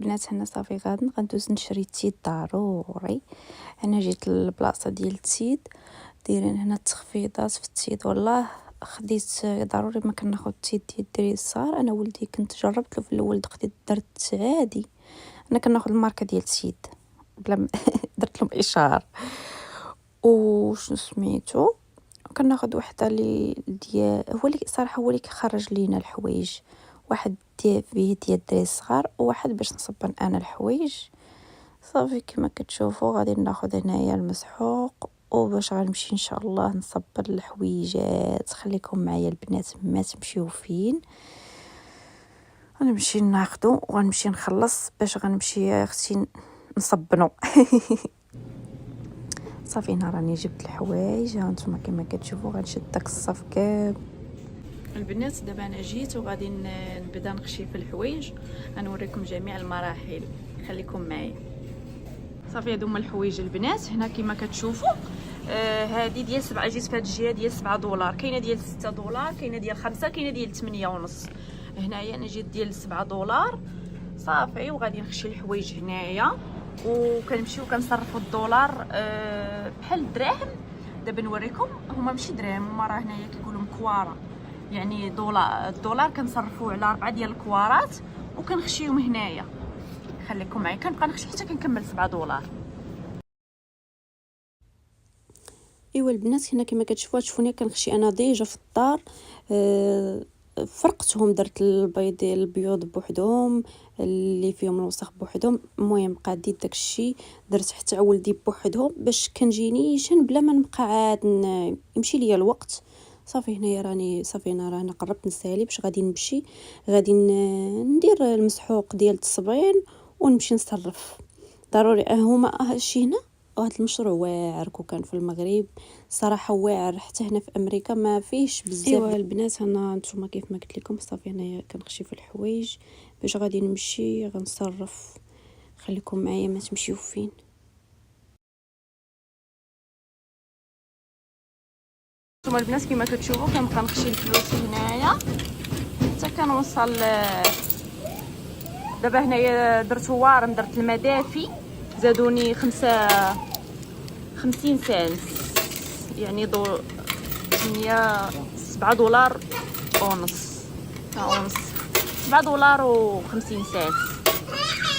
البنات هنا صافي غندوز نشري التيد ضروري. انا جيت للبلاصه ديال التيد، دايرين هنا التخفيضات في التيد. والله خديت ضروري ما كناخذ التيد ديال الدراري الصغار. انا ولدي كنت جربت له في الاول، درت عادي. انا كناخذ الماركه ديال التيد بلا درت لهم اشهار. وشنو سميتو، كناخذ وحده اللي ديال هو اللي صراحه هو اللي كيخرج لينا الحوايج. واحد ديال فيه ديال الدراري الصغار، وواحد باش نصبن انا الحوايج. صافي كما كتشوفوا غادي ناخذ هنايا المسحوق، وباش غنمشي ان شاء الله نصبر الحويجات. خليكم معايا البنات ما تمشيو فين. غنمشي ناخذو وغنمشي نخلص باش غنمشي اختي نصبنو. صافي هنا راني جبت الحوايج، ها نتوما كما كتشوفوا غنشد داك الصف كامل. البنات دابا انا جيت وغادي نبدا نخشي في الحوايج. غنوريكم جميع المراحل، خليكم معايا. صافي هادو هما الحوايج البنات. هنا كما كتشوفوا هذه ديال 7، جيت في هاد الجهه ديال $7، كاينه ديال $6، كاينه ديال 5، كاينه ديال 8.5. هنايا انا جيت ديال $7. صافي وغادي نخشي الحوايج هنايا، وكنمشيو كنصرفوا $، بحال الدراهم. دابا نوريكم، هما ماشي دراهم، هما راه هنايا كيقولوا مكواره، يعني $. كنصرفوه على 4 ديال الكوارات وكنخشيهم هنايا. خليكم معايا، كنبقى نخشي حتى كنكمل $7. ايوا البنات هنا كما كتشوفوا شوفوني كنخشي انا ديجا في الدار. فرقتهم، درت البيوض بوحدهم، اللي فيهم الوسخ بوحدهم. المهم قاديت داكشي، درت حتى ولدي بوحدهم باش كنجينيشن بلا ما نبقى عاد يمشي ليا الوقت. صافي هنايا راني صافي انا قربت نسالي باش غادي نمشي. غادي ندير المسحوق ديال التصبين ونمشي نصرف ضروري. هما هادشي هنا. وهذا المشروع واعر كون كان في المغرب صراحه واعر، حتى هنا في امريكا ما فيش بزاف. ايوا البنات هنا نتوما كيف ما قلت لكم صافي هنايا كنخشي في الحوايج باش غادي نمشي غنصرف. خليكم معايا ما تمشيو فين. نتوما البنات كما كتشوفوا كنبقى نخشي الفلوس هنايا حتى كنوصل. دابا هنايا درت وارم، درت المدافي، زادوني 50 سنت، يعني $7 ونص، $7.50.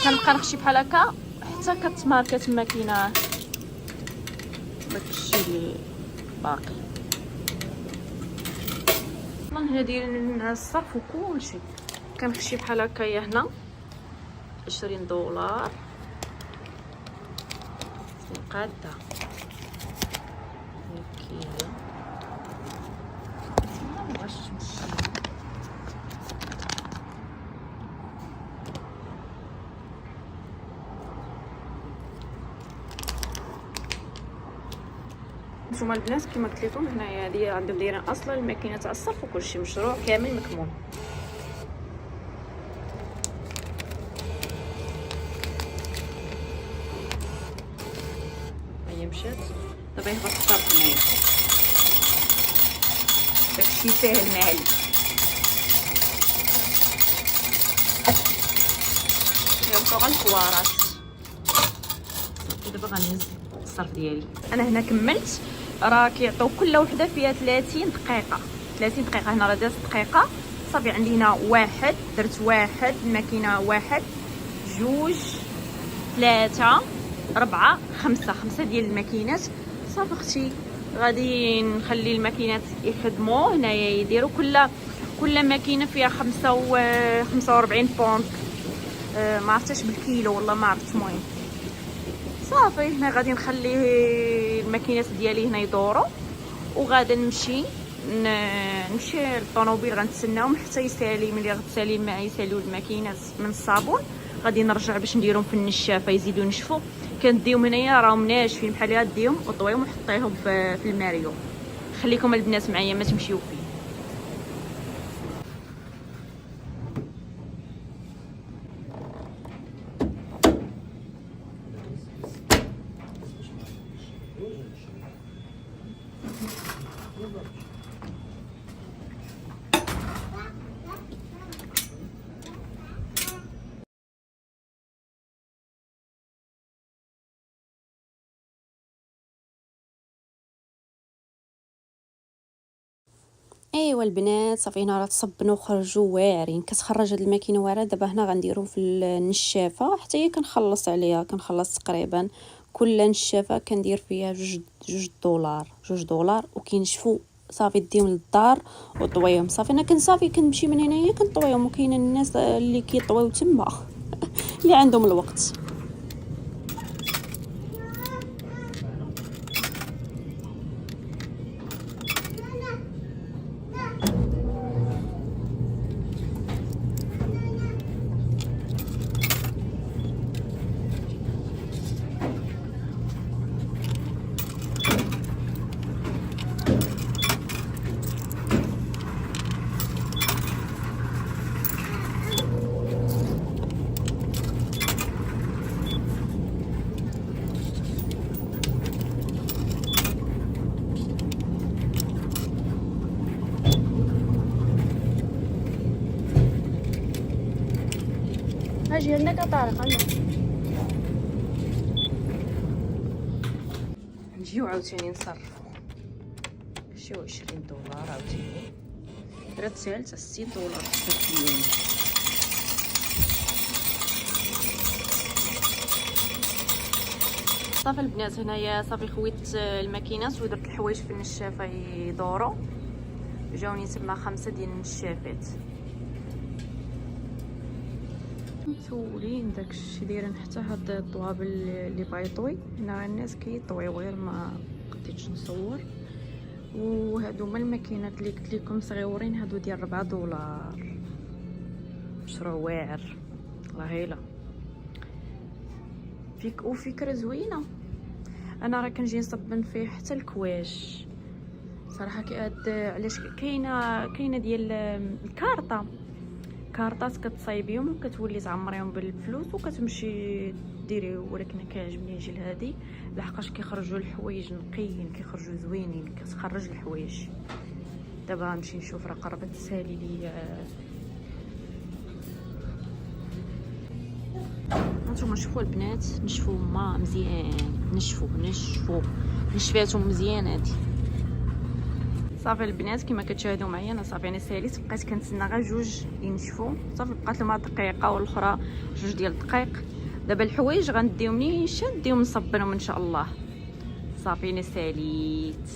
كنبقى نخشي بحال هكا حتى كتماركه تما كاينه داكشي اللي باقي. هنا دايرين الصرف وكلشي. كنخشي بحال هكايا هنا $20 قاده كيلو. نتوما البنات كما قلت لكم هنايا هذه عندهم دايرين اصلا الماكينه تاع الصرف وكلشي، مشروع كامل مكمول. هي مشات دابا يهبط الصرف هنايا. داكشي ساهل معلي. يبقاو غير الكوارات. دابا غنهز الصرف ديالي. انا هنا كملت، راه كيعطيو كل وحده فيها 30 دقيقه. 30 دقيقه هنا راه 10 دقيقه. صافي عندي هنا واحد، درت واحد الماكينه، 1 2 3 4 5 ديال الماكينات. صافي اختي غادي نخلي الماكينات يخدموا هنايا، يديروا كل ماكينه فيها 45 بونط. ما عرفتش بالكيلو والله ما عرفت. المهم صافي هنا غادي نخلي الماكينات ديالي هنا يدوروا، وغادا نمشي للطوموبيل. غنتسناهم حتى يسالي. ملي غتسالي الماء يساليو الماكينات من الصابون، غادي نرجع باش نديرهم في النشافه يزيدوا ينشفوا. كنديهم هنايا راهم ناشفين بحال هكا، ديهم وطويهم وحطيهم في الماريو. خليكم البنات معايا ما تمشيو فيه. ايوا البنات صافي هنا راه تصبنوا وخرجوا واعرين. كتخرج هاد الماكينه واعره. دابا هنا غنديرهم في النشافه حتى هي كنخلص عليها، كنخلص تقريبا كل نشافه كندير فيها جوج دولار، وكينشفوا صافي ديهم للدار وطويهم. صافي انا كنصافي كنمشي من هنايا كنطويهم، وكاين الناس اللي كيطويو تما اللي عندهم الوقت. اجي لنا طارق نجيو عاوتاني نصرفو. شو 20 دولار عاوتاني درت سالت 60 دولار في اليوم. صافي البنات هنايا صافي خويت الماكينات ودرت الحوايج في النشافه يدوروا. جاوني تما 5 ديال النشافات مسولين داكشي دايرين حتى هاد الطوابل اللي بايطوي. هنا الناس كيطويو غير ما قديتش نصور. وهادو هما الماكينات اللي قلت لكم صغيورين، هادو ديال 4 دولار. مشروع واعر رهيله فيك وفكره زوينه. انا راه كنجي نصبن فيه حتى الكواش صراحه. علاش كاينه ديال الكارطه، كارطات كتصايبيهم وكتولي تعمريهم بالفلوس وكتمشي ديري. ولكن كيعجبني نجي لهادي لحقاش كيخرجوا الحوايج نقيين، كيخرجوا زوينين، كتخرج الحوايج. دابا غنمشي نشوف، راه قربت تسالي لي. هانتوما شوفوا البنات، نشفوا ما مزيان، نشفوا نشفاتهم مزيان. هادي صافي البنات كما كتشاهدوا معايا انا صافي انا ساليت، بقيت كنتسنى غير جوج ينشفوا. صافي بقات لهم دقيقه والاخرى جوج ديال الدقائق. دابا الحوايج غنديهم نيشان نديهم نصبنهم ان شاء الله. صافي انا ساليت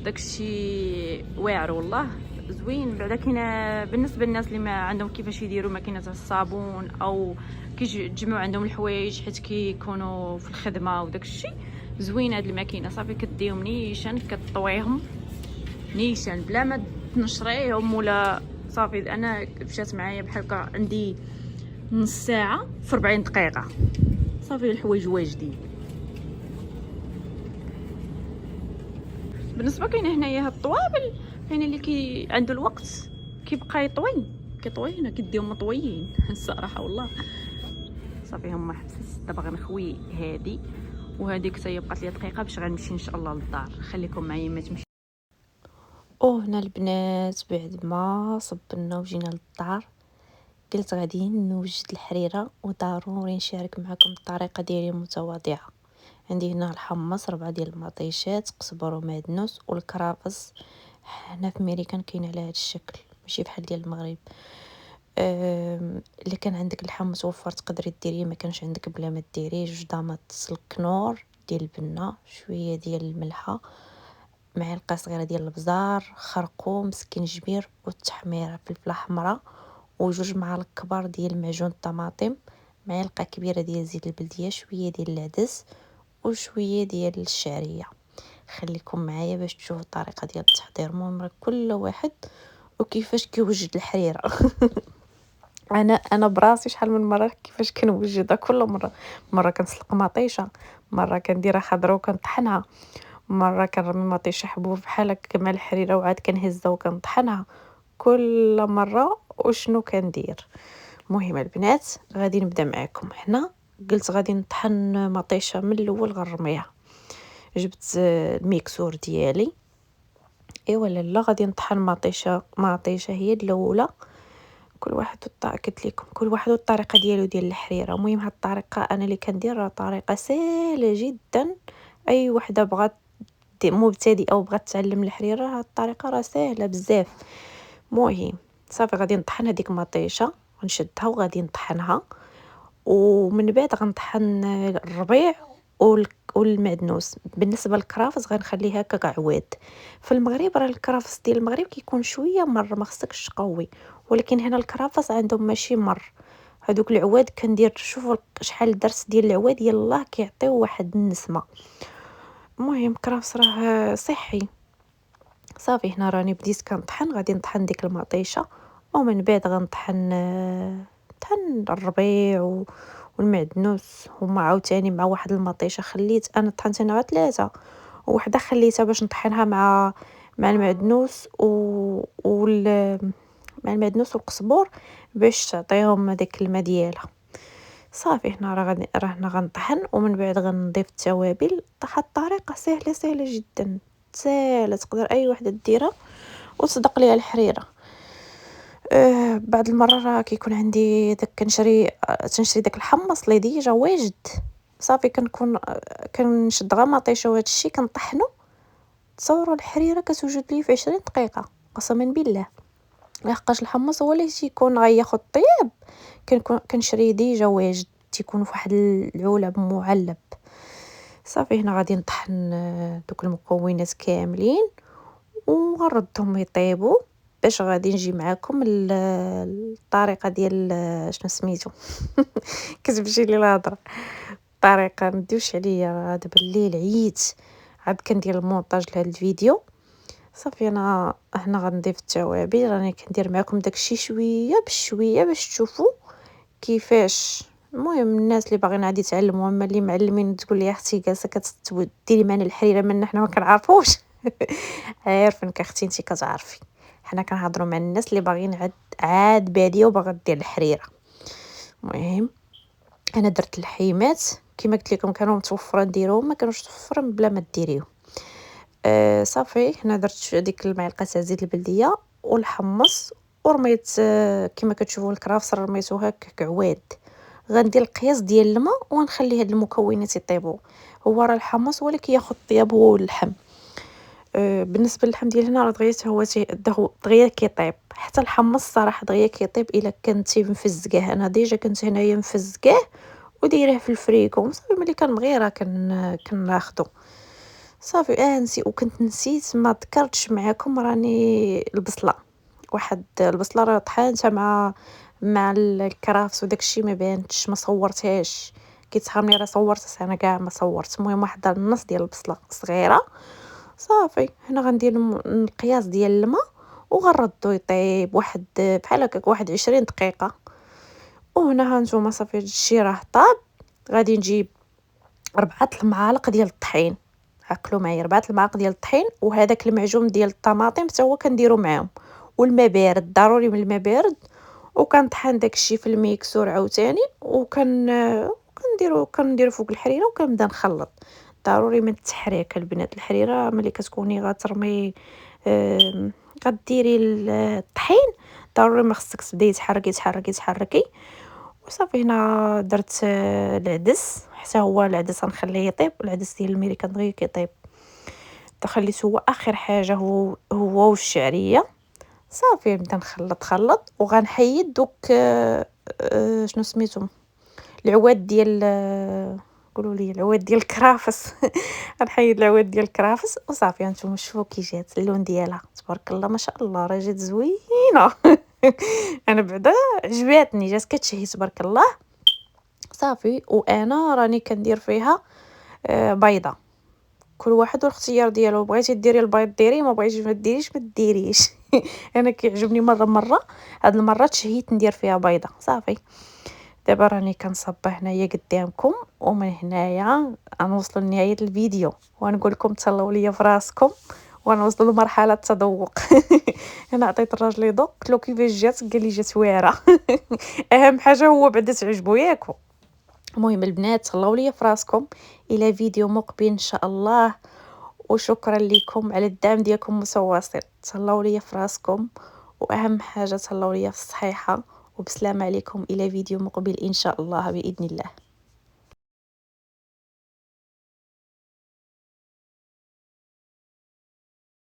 داكشي واعر والله زوين. بعدا كاينه بالنسبه للناس اللي ما عندهم كيفاش يديروا ماكينه الصابون او كيجمعوا عندهم الحوايج حيت كيكونوا في الخدمه وداكشي، زوينه هاد الماكينه. صافي كديهم نيشان كطويهم نيشان بلا ما تنشريهم ولا. صافي انا مشات معايا بحال هكا عندي نص ساعه في 40 دقيقه. صافي الحوايج واجدين. بالنسبه كاينه هنايا هاد الطوابل، كاين اللي عنده الوقت كيبقى كيطوي هنا كيديهم مطويين الصراحه والله. صافي هما حبست. دابا غنخوي هادي وهذيك حتى هي بقات لي دقيقه باش غنمشي ان شاء الله للدار. خليكم معايا ما تمشي. هنا البنات بعد ما صبنا وجينا للدار قلت غادي نوجد الحريره، وضروري نشارك معكم الطريقه ديالي متواضعه. عندي هنا الحمص 4 ديال المطيشات، قزبر ومعدنوس والكرافس. هنا في ميريكان كاين على هذا الشكل ماشي بحال ديال المغرب. اللي كان عندك الحمص وفر تقدري ديريه، ما كانش عندك بلا ما ديريه. 2 طاماط الكنور ديال البنه، شويه ديال الملحه، معلقه صغيره ديال البزار، خرقوم، سكينجبير والتحميره، فلفله حمراء، و2 معالق كبار ديال معجون الطماطم، معلقه كبيره ديال زيت البلديه، شويه ديال العدس وشويه ديال الشعريه. خليكم معايا باش تشوفوا الطريقه ديال التحضير. المهم كل واحد وكيفاش كيوجد الحريره. انا براسي شحال من مره كيفاش كنوجدها. كل مره كنسلق مطيشه، مره كنديرها خضره وكنطحنها، مره كنرمي مطيشه حبوب بحال هكا مع الحريره وعاد كنهزها وكنطحنها. كل مره وشنو كندير. المهم البنات غادي نبدا معكم. هنا قلت غادي نطحن مطيشه من الاول غنرميها. جبت الميكسور ديالي. ايوا لا غادي نطحن مطيشه هي الاولى. كل واحد قلت لكم كل واحد والطريقه ديالو ديال الحريره. المهم هاد الطريقه انا اللي كندير طريقه سهله جدا، اي وحده بغات مبتدئه وبغات تعلم الحريره، هاد الطريقه راه ساهله بزاف. مهم صافي غادي نطحن هذيك مطيشه ونشدها وغادي نطحنها، ومن بعد غنطحن الربيع والمعدنوس. بالنسبه للكرافس غنخليه هكاك عواد. في المغرب راه الكرافس ديال المغرب كيكون شويه مر، ما خصكش تقوي، ولكن هنا الكرافس عندهم ماشي مر. هادوك العواد كندير، شوفوا شحال درت ديال العواد، يلاه كيعطيو واحد النسمه. المهم كرافس راه صحي. صافي هنا راني بديت كنطحن، غادي نطحن ديك المطيشه، ومن بعد غنطحن الربيع والمعدنوس، هما عاوتاني مع واحد المطيشه. خليت انا طحنت انا 3، ووحده خليتها باش نطحنها مع المعدنوس مع المعدنوس والقزبور باش تعطيهم ديك الماء ديالها. صافي هنا هنا غنطحن، ومن بعد غنضيف التوابل. واحد الطريقه سهله جدا، سهله تقدر اي وحده ديرها وتصدق ليها الحريره. بعد المره راه كيكون عندي داك تنشري داك الحمص اللي ديجا واجد. صافي كنشد غير مطيشه وهذا الشيء كنطحنو. تصوروا الحريره كتوجد لي في 20 دقيقه قسما بالله، لحقاش الحمص هو اللي تيكون غياخد طياب. كنشريه ديجا واجد، تيكون فواحد العلب معلب. صافي هنا غادي نطحن دوك المكونات كاملين وغنردهم يطيبوا، باش غادي نجي معاكم الطريقه ديال شنو سميتو كتمشي لي الهضره. الطريقه مديوش عليا دابا الليل عييت عاد كندير المونتاج لهذا الفيديو. صافي انا هنا غنضيف التوابل، راني كندير معكم داكشي شويه بشويه باش تشوفوا كيفاش. المهم الناس اللي باغيين عادي يتعلموا، اما اللي معلمين تقول لي اختي جالسه كتديري معنا الحريره من حنا ما كنعرفوش عارفينك اختي انت كتعرفي، حنا كنهضروا مع الناس اللي باغيين عاد باديه وباغا دير الحريره. المهم انا درت الحيمات كما قلت لكم، كانوا متوفره نديرهم، ما كانوش متوفرين بلا ما ديريهم. صافي هنا درت ديك المعلقه تاع زيت البلديه والحمص، ورميت كما كتشوفوا الكرافس رميتو هكاك عواد. غندير القياس ديال الماء ونخلي هاد المكونات يطيبوا. هو راه الحمص هو اللي كياخذ الطياب هو اللحم. بالنسبه للحم ديال هنا راه دغيا كيطيب. حتى الحمص صراحه دغيا كيطيب الا كنتي مفزقاه. انا ديجا كنت هنايا مفزقاه ودايره في الفريكو. صافي ملي كنبغي راه كناخذو. صافي وكنت نسيت ما ذكرتش معكم راني البصله. واحد البصله راه طحنتها مع الكرافس وداكشي ما بانتش، ما صورتهاش. كيتخامني راه صورت، انا كاع ما صورت. المهم واحد النص ديال البصله صغيره. صافي هنا غندير القياس ديال الماء وغنردو يطيب واحد بحال هكاك واحد 20 دقيقه. وهنا هانتوما صافي هادشي راه طاب. غادي نجيب 4 المعالق ديال الطحين. عقلوا معايا 4 المعالق ديال الطحين، وهذاك المعجون ديال الطماطم حتى هو كنديرو معاهم، والماء بارد ضروري من الماء بارد. وكنطحن داكشي في الميكسور عاوتاني، كنديرو فوق الحريره وكنبدا نخلط. ضروري من التحريك البنات. الحريره ملي كتكوني غترمي غديري الطحين، ضروري ما خصك تبداي تحركي. وصافي هنا درت العدس، حتى هو العدس غنخليه يطيب. العدس ديال الميريكان دغيا كيطيب، خليته هو اخر حاجه، هو والشعريه. صافي نبدا نخلط وغنحيد دوك شنو سميتهم العواد ديال قولوا لي العواد ديال الكرافس غنحيد العواد ديال الكرافس. وصافي هانتوما شوفوا كي جات اللون ديالها، تبارك الله ما شاء الله، راه جات زوينه انا بعدا عجباتني، جات كتشهي تبارك الله. صافي وانا راني كندير فيها بيضه. كل واحد والاختيار ديالو، بغيتي ديري البيض ديري، ما بغيتيش ما ديريش ما ديريش انا كيعجبني مره. هاد المره تشهيت ندير فيها بيضه. صافي دابا راني كنصب هنايا قدامكم، ومن هنايا غنوصلوا لنهايه الفيديو ونقول لكم تهلاو ليا في راسكم ونوصلوا لمرحله التذوق انا عطيت الراجل يذوق، قلت له كيفاش جات، قال لي جات واعره اهم حاجه هو بعدا تعجبو ياكو. المهم البنات تهلاو ليا في راسكم الى فيديو مقبل ان شاء الله، وشكرا لكم على الدعم ديالكم متواصل. تهلاو ليا في راسكم، واهم حاجه تهلاو ليا في الصحيحه وبسلام عليكم. الى فيديو مقبل ان شاء الله باذن الله.